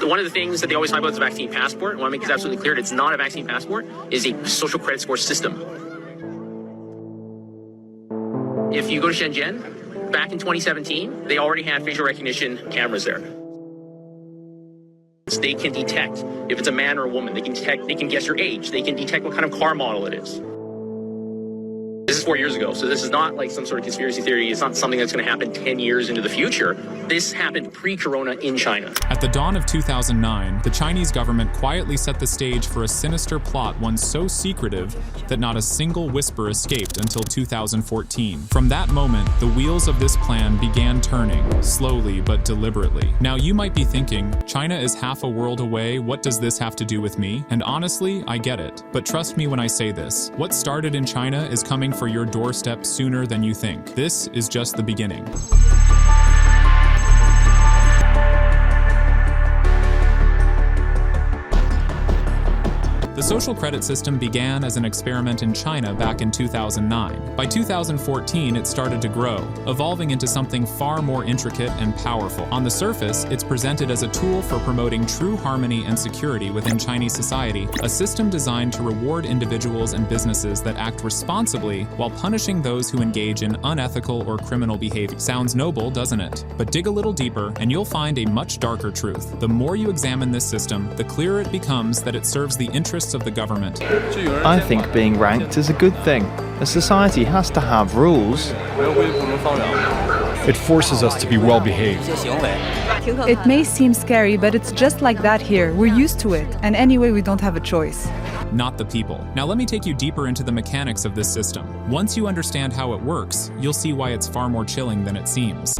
One of the things that they always talk about is a vaccine passport. I want to make this absolutely clear. It's not a vaccine passport. It's a social credit score system. If you go to Shenzhen, back in 2017, they already had facial recognition cameras there. They can detect if it's a man or a woman. They can guess your age. They can detect what kind of car model it is. This is 4 years ago, so this is not like some sort of conspiracy theory. It's not something that's going to happen 10 years into the future. This happened pre-corona in China. At the dawn of 2009, the Chinese government quietly set the stage for a sinister plot, one so secretive that not a single whisper escaped until 2014. From that moment, the wheels of this plan began turning, slowly but deliberately. Now you might be thinking, China is half a world away, what does this have to do with me? And honestly, I get it. But trust me when I say this, what started in China is coming for your doorstep sooner than you think. This is just the beginning. The social credit system began as an experiment in China back in 2009. By 2014, it started to grow, evolving into something far more intricate and powerful. On the surface, it's presented as a tool for promoting true harmony and security within Chinese society, a system designed to reward individuals and businesses that act responsibly while punishing those who engage in unethical or criminal behavior. Sounds noble, doesn't it? But dig a little deeper, and you'll find a much darker truth. The more you examine this system, the clearer it becomes that it serves the interests of the government. I think being ranked is a good thing. A society has to have rules. It forces us to be well behaved. It may seem scary, but it's just like that here. We're used to it, and anyway, we don't have a choice. Not the people. Now let me take you deeper into the mechanics of this system. Once you understand how it works, you'll see why it's far more chilling than it seems.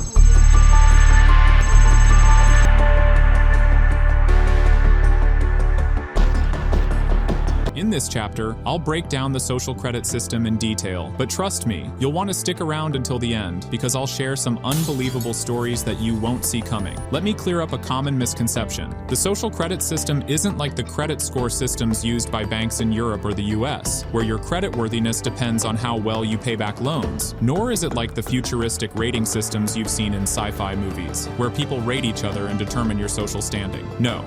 In this chapter, I'll break down the social credit system in detail, but trust me, you'll want to stick around until the end because I'll share some unbelievable stories that you won't see coming. Let me clear up a common misconception. The social credit system isn't like the credit score systems used by banks in Europe or the US, where your creditworthiness depends on how well you pay back loans. Nor is it like the futuristic rating systems you've seen in sci-fi movies, where people rate each other and determine your social standing. No.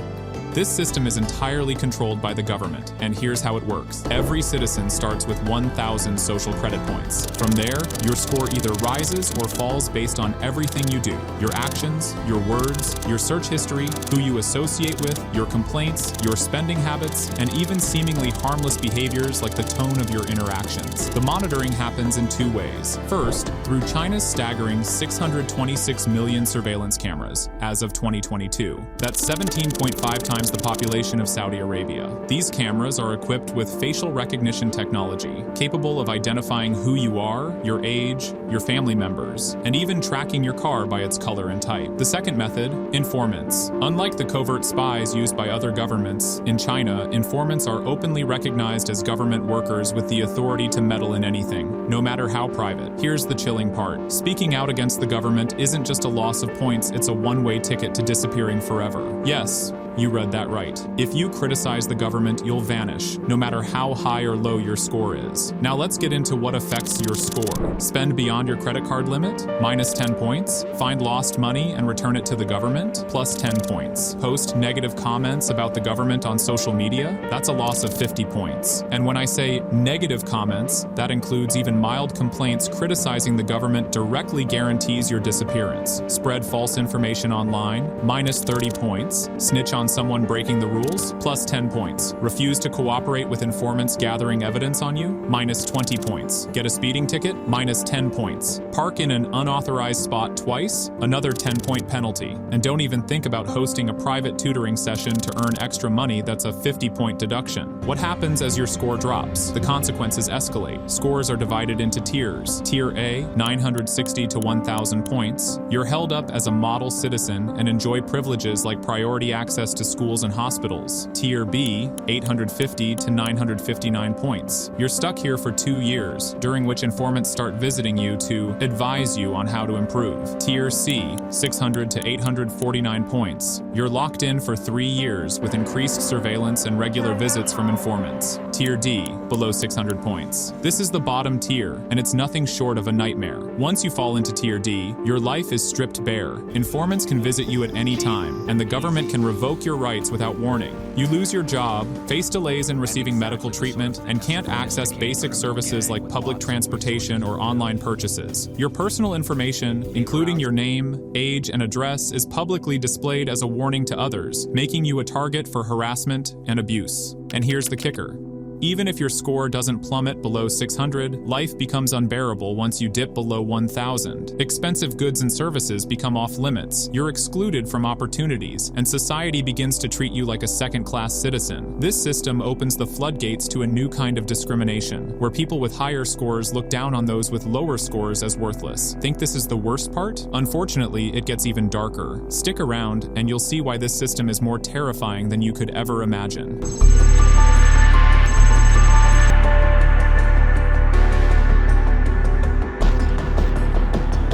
This system is entirely controlled by the government, and here's how it works. Every citizen starts with 1,000 social credit points. From there, your score either rises or falls based on everything you do. Your actions, your words, your search history, who you associate with, your complaints, your spending habits, and even seemingly harmless behaviors like the tone of your interactions. The monitoring happens in two ways. First, through China's staggering 626 million surveillance cameras as of 2022. That's 17.5 times the population of Saudi Arabia. These cameras are equipped with facial recognition technology, capable of identifying who you are, your age, your family members, and even tracking your car by its color and type. The second method, informants. Unlike the covert spies used by other governments, in China, informants are openly recognized as government workers with the authority to meddle in anything, no matter how private. Here's the chilling part. Speaking out against the government isn't just a loss of points, it's a one-way ticket to disappearing forever. Yes, you read that right. If you criticize the government, you'll vanish, no matter how high or low your score is. Now let's get into what affects your score. Spend beyond your credit card limit? Minus 10 points. Find lost money and return it to the government? Plus 10 points. Post negative comments about the government on social media? That's a loss of 50 points. And when I say negative comments, that includes even mild complaints criticizing the government directly guarantees your disappearance. Spread false information online? Minus 30 points. Snitch on someone breaking the rules? Plus 10 points. Refuse to cooperate with informants gathering evidence on you? Minus 20 points. Get a speeding ticket? Minus 10 points. Park in an unauthorized spot twice? Another 10-point penalty. And don't even think about hosting a private tutoring session to earn extra money. That's a 50-point deduction. What happens as your score drops? The consequences escalate. Scores are divided into tiers. Tier A, 960 to 1,000 points. You're held up as a model citizen and enjoy privileges like priority access to schools and hospitals. Tier B, 850 to 959 points. You're stuck here for 2 years, during which informants start visiting you to advise you on how to improve. Tier C, 600 to 849 points. You're locked in for 3 years with increased surveillance and regular visits from informants. Tier D, below 600 points. This is the bottom tier, and it's nothing short of a nightmare. Once you fall into Tier D, your life is stripped bare. Informants can visit you at any time, and the government can revoke take your rights without warning. You lose your job, face delays in receiving medical treatment, and can't access basic services like public transportation or online purchases. Your personal information, including your name, age, and address, is publicly displayed as a warning to others, making you a target for harassment and abuse. And here's the kicker. Even if your score doesn't plummet below 600, life becomes unbearable once you dip below 1,000. Expensive goods and services become off limits, you're excluded from opportunities, and society begins to treat you like a second-class citizen. This system opens the floodgates to a new kind of discrimination, where people with higher scores look down on those with lower scores as worthless. Think this is the worst part? Unfortunately, it gets even darker. Stick around, and you'll see why this system is more terrifying than you could ever imagine.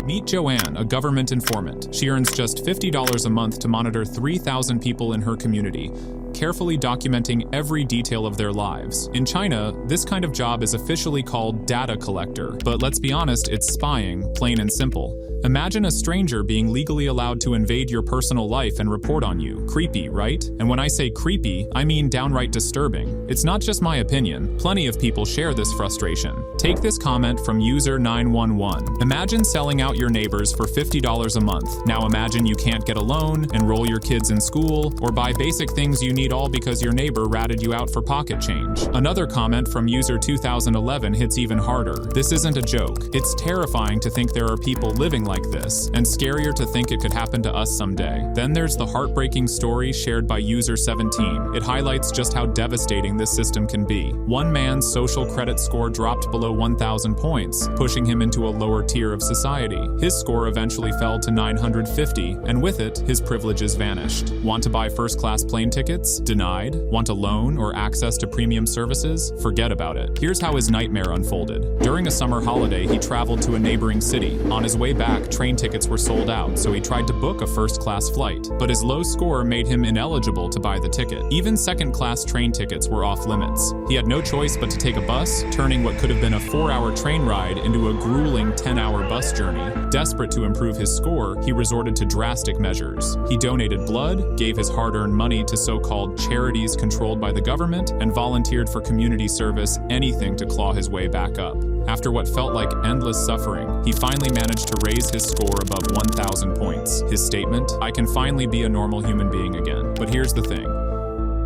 Meet Joanne, a government informant. She earns just $50 a month to monitor 3,000 people in her community, carefully documenting every detail of their lives. In China, this kind of job is officially called data collector, but let's be honest, it's spying, plain and simple. Imagine a stranger being legally allowed to invade your personal life and report on you. Creepy, right? And when I say creepy, I mean downright disturbing. It's not just my opinion. Plenty of people share this frustration. Take this comment from user 911. Imagine selling out your neighbors for $50 a month. Now imagine you can't get a loan, enroll your kids in school, or buy basic things you need all because your neighbor ratted you out for pocket change. Another comment from user 2011 hits even harder. This isn't a joke. It's terrifying to think there are people living like this, and scarier to think it could happen to us someday. Then there's the heartbreaking story shared by user 17. It highlights just how devastating this system can be. One man's social credit score dropped below 1,000 points, pushing him into a lower tier of society. His score eventually fell to 950, and with it, his privileges vanished. Want to buy first-class plane tickets? Denied. Want a loan or access to premium services? Forget about it. Here's how his nightmare unfolded. During a summer holiday, he traveled to a neighboring city. On his way back, train tickets were sold out, so he tried to book a first-class flight. But his low score made him ineligible to buy the ticket. Even second-class train tickets were off limits. He had no choice but to take a bus, turning what could have been a 4-hour train ride into a grueling 10-hour bus journey. Desperate to improve his score, he resorted to drastic measures. He donated blood, gave his hard-earned money to so-called charities controlled by the government, and volunteered for community service, anything to claw his way back up. After what felt like endless suffering, he finally managed to raise his score above 1,000 points. His statement, "I can finally be a normal human being again." But here's the thing.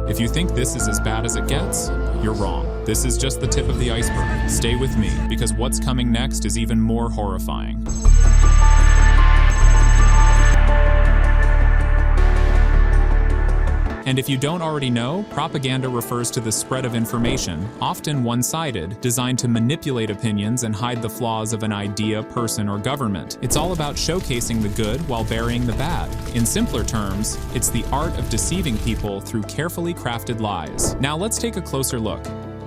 If you think this is as bad as it gets, you're wrong. This is just the tip of the iceberg. Stay with me, because what's coming next is even more horrifying. And if you don't already know, propaganda refers to the spread of information, often one-sided, designed to manipulate opinions and hide the flaws of an idea, person, or government. It's all about showcasing the good while burying the bad. In simpler terms, it's the art of deceiving people through carefully crafted lies. Now let's take a closer look.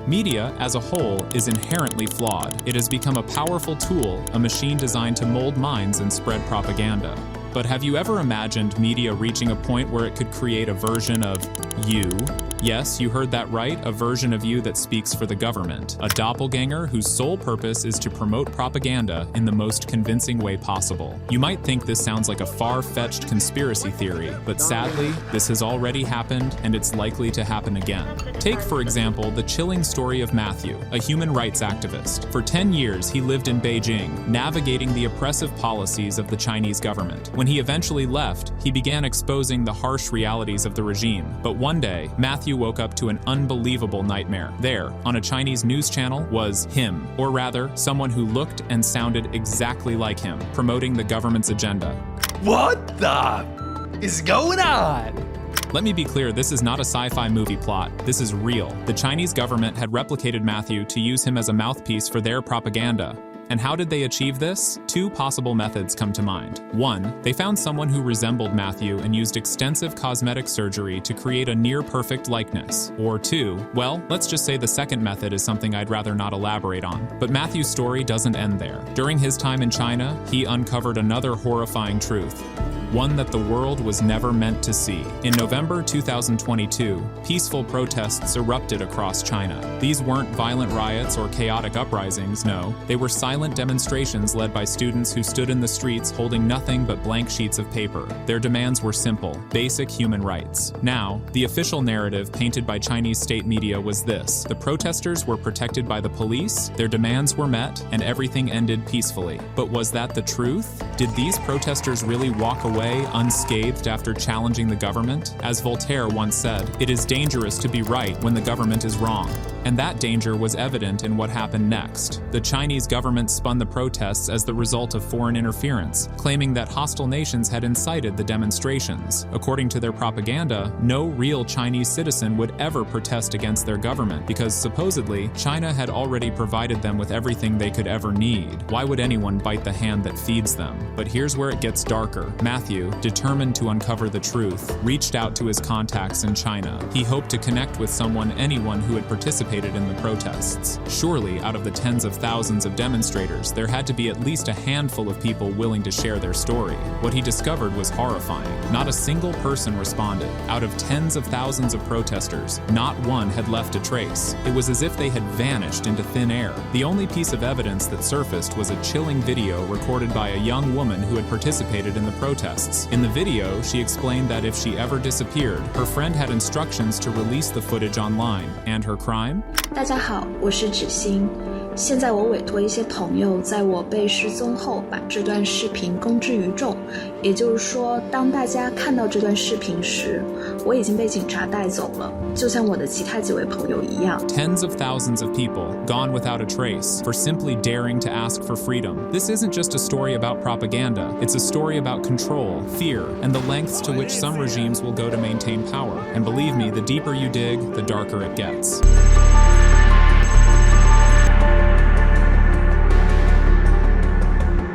Media, as a whole, is inherently flawed. It has become a powerful tool, a machine designed to mold minds and spread propaganda. But have you ever imagined media reaching a point where it could create a version of you? Yes, you heard that right, a version of you that speaks for the government. A doppelganger whose sole purpose is to promote propaganda in the most convincing way possible. You might think this sounds like a far-fetched conspiracy theory, but sadly, this has already happened and it's likely to happen again. Take, for example, the chilling story of Matthew, a human rights activist. For 10 years, he lived in Beijing, navigating the oppressive policies of the Chinese government. When he eventually left, he began exposing the harsh realities of the regime. But one day, Matthew woke up to an unbelievable nightmare. There, on a Chinese news channel, was him, or rather, someone who looked and sounded exactly like him, promoting the government's agenda. What the is going on? Let me be clear, this is not a sci-fi movie plot. This is real. The Chinese government had replicated Matthew to use him as a mouthpiece for their propaganda. And how did they achieve this? Two possible methods come to mind. One, they found someone who resembled Matthew and used extensive cosmetic surgery to create a near-perfect likeness. Or two, well, let's just say the second method is something I'd rather not elaborate on. But Matthew's story doesn't end there. During his time in China, he uncovered another horrifying truth. one that the world was never meant to see. In November 2022, peaceful protests erupted across China. These weren't violent riots or chaotic uprisings, no. They were silent demonstrations led by students who stood in the streets holding nothing but blank sheets of paper. Their demands were simple, basic human rights. Now, the official narrative painted by Chinese state media was this: the protesters were protected by the police, their demands were met, and everything ended peacefully. But was that the truth? Did these protesters really walk away unscathed after challenging the government? As Voltaire once said, it is dangerous to be right when the government is wrong. And that danger was evident in what happened next. The Chinese government spun the protests as the result of foreign interference, claiming that hostile nations had incited the demonstrations. According to their propaganda, no real Chinese citizen would ever protest against their government because supposedly China had already provided them with everything they could ever need. Why would anyone bite the hand that feeds them? But here's where it gets darker. Matthew, determined to uncover the truth, reached out to his contacts in China. He hoped to connect with anyone who had participated in the protests. Surely, out of the tens of thousands of demonstrators, there had to be at least a handful of people willing to share their story. What he discovered was horrifying. Not a single person responded. Out of tens of thousands of protesters, not one had left a trace. It was as if they had vanished into thin air. The only piece of evidence that surfaced was a chilling video recorded by a young woman who had participated in the protests. In the video, she explained that if she ever disappeared, her friend had instructions to release the footage online. And her crime? 大家好，我是芷欣。现在我委托一些朋友在我被失踪后把这段视频公之于众，也就是说，当大家看到这段视频时，我已经被警察带走了，就像我的其他几位朋友一样。 Tens of thousands of people gone without a trace for simply daring to ask for freedom. This isn't just a story about propaganda. It's a story about control, fear, and the lengths to which some regimes will go to maintain power. And believe me, the deeper you dig, the darker it gets.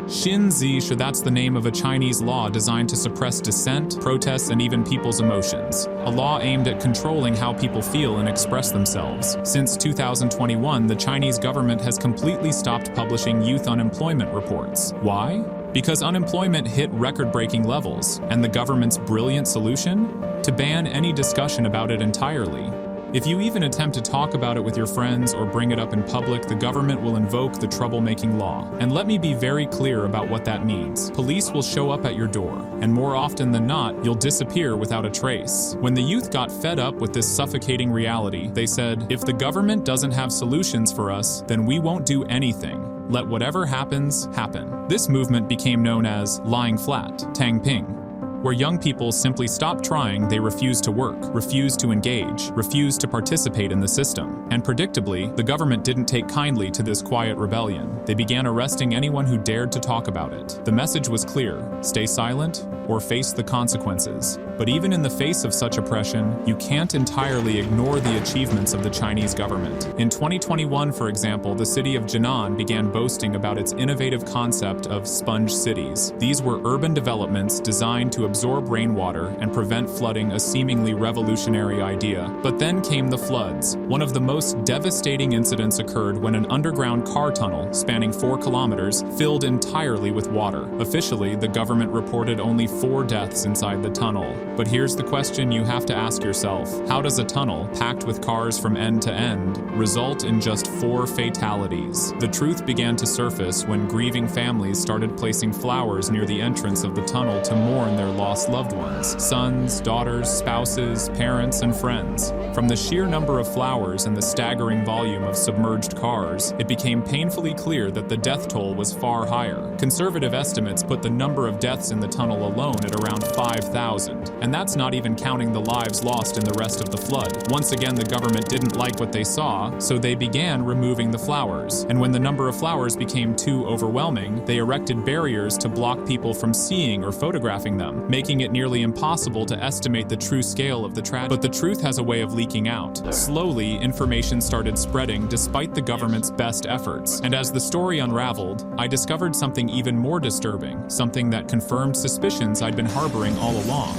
Xinzi, that's the name of a Chinese law designed to suppress dissent, protests, and even people's emotions. A law aimed at controlling how people feel and express themselves. Since 2021, the Chinese government has completely stopped publishing youth unemployment reports. Why? Because unemployment hit record-breaking levels, and the government's brilliant solution? To ban any discussion about it entirely. If you even attempt to talk about it with your friends or bring it up in public, the government will invoke the troublemaking law. And let me be very clear about what that means. Police will show up at your door, and more often than not, you'll disappear without a trace. When the youth got fed up with this suffocating reality, they said, if the government doesn't have solutions for us, then we won't do anything. Let whatever happens, happen. This movement became known as lying flat, Tangping, where young people simply stop trying, they refuse to work, refuse to engage, refuse to participate in the system. And predictably, the government didn't take kindly to this quiet rebellion. They began arresting anyone who dared to talk about it. The message was clear: stay silent or face the consequences. But even in the face of such oppression, you can't entirely ignore the achievements of the Chinese government. In 2021, for example, the city of Jinan began boasting about its innovative concept of sponge cities. These were urban developments designed to absorb rainwater and prevent flooding, a seemingly revolutionary idea. But then came the floods. One of the most devastating incidents occurred when an underground car tunnel, spanning 4 kilometers, filled entirely with water. Officially, the government reported only 4 deaths inside the tunnel. But here's the question you have to ask yourself. How does a tunnel, packed with cars from end to end, result in just 4 fatalities? The truth began to surface when grieving families started placing flowers near the entrance of the tunnel to mourn their lost loved ones. Sons, daughters, spouses, parents, and friends. From the sheer number of flowers and the staggering volume of submerged cars, it became painfully clear that the death toll was far higher. Conservative estimates put the number of deaths in the tunnel alone at around 5,000. And that's not even counting the lives lost in the rest of the flood. Once again, the government didn't like what they saw, so they began removing the flowers. And when the number of flowers became too overwhelming, they erected barriers to block people from seeing or photographing them, making it nearly impossible to estimate the true scale of the tragedy. But the truth has a way of leaking out. Slowly, information started spreading despite the government's best efforts. And as the story unraveled, I discovered something even more disturbing, something that confirmed suspicions I'd been harboring all along.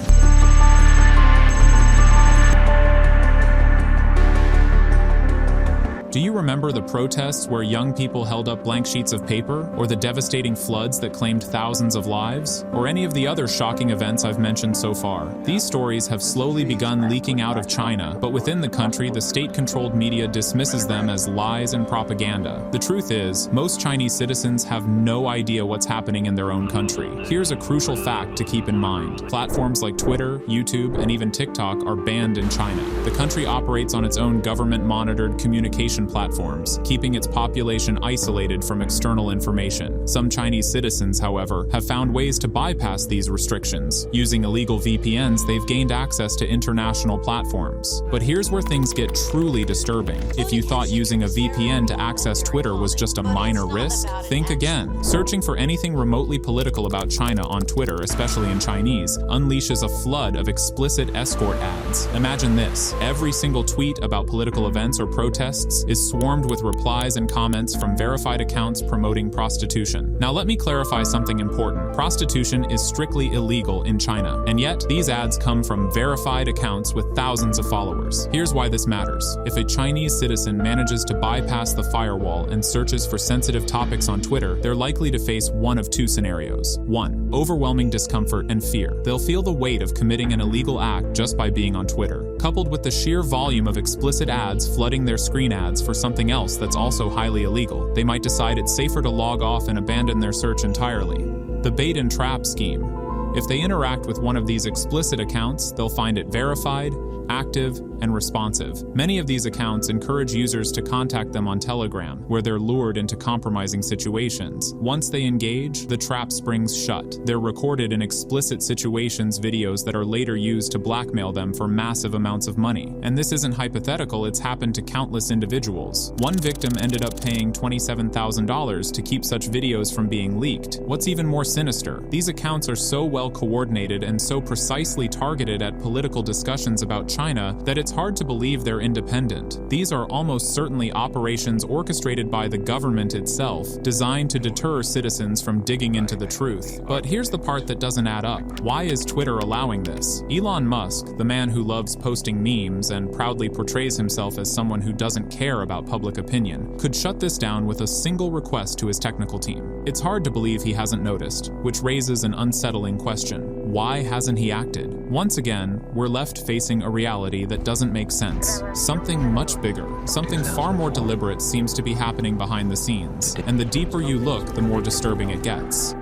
Do you remember the protests where young people held up blank sheets of paper, or the devastating floods that claimed thousands of lives, or any of the other shocking events I've mentioned so far? These stories have slowly begun leaking out of China, but within the country, the state-controlled media dismisses them as lies and propaganda. The truth is, most Chinese citizens have no idea what's happening in their own country. Here's a crucial fact to keep in mind. Platforms like Twitter, YouTube, and even TikTok are banned in China. The country operates on its own government-monitored communication platforms, keeping its population isolated from external information. Some Chinese citizens, however, have found ways to bypass these restrictions. Using illegal VPNs, they've gained access to international platforms. But here's where things get truly disturbing. If you thought using a VPN to access Twitter was just a minor risk, think again. Searching for anything remotely political about China on Twitter, especially in Chinese, unleashes a flood of explicit escort ads. Imagine this: every single tweet about political events or protests is swarmed with replies and comments from verified accounts promoting prostitution. Now let me clarify something important. Prostitution is strictly illegal in China, and yet these ads come from verified accounts with thousands of followers. Here's why this matters. If a Chinese citizen manages to bypass the firewall and searches for sensitive topics on Twitter, they're likely to face one of two scenarios. 1. Overwhelming discomfort and fear. They'll feel the weight of committing an illegal act just by being on Twitter. Coupled with the sheer volume of explicit ads flooding their screen ads for something else that's also highly illegal, they might decide it's safer to log off and abandon their search entirely. The bait and trap scheme. If they interact with one of these explicit accounts, they'll find it verified, active, and responsive. Many of these accounts encourage users to contact them on Telegram, where they're lured into compromising situations. Once they engage, the trap springs shut. They're recorded in explicit situations videos that are later used to blackmail them for massive amounts of money. And this isn't hypothetical, it's happened to countless individuals. One victim ended up paying $27,000 to keep such videos from being leaked. What's even more sinister, these accounts are so well coordinated and so precisely targeted at political discussions about China that it's hard to believe they're independent. These are almost certainly operations orchestrated by the government itself, designed to deter citizens from digging into the truth. But here's the part that doesn't add up. Why is Twitter allowing this? Elon Musk, the man who loves posting memes and proudly portrays himself as someone who doesn't care about public opinion, could shut this down with a single request to his technical team. It's hard to believe he hasn't noticed, which raises an unsettling question. Why hasn't he acted? Once again, we're left facing a reality that doesn't make sense. Something much bigger, something far more deliberate seems to be happening behind the scenes, and the deeper you look, the more disturbing it gets.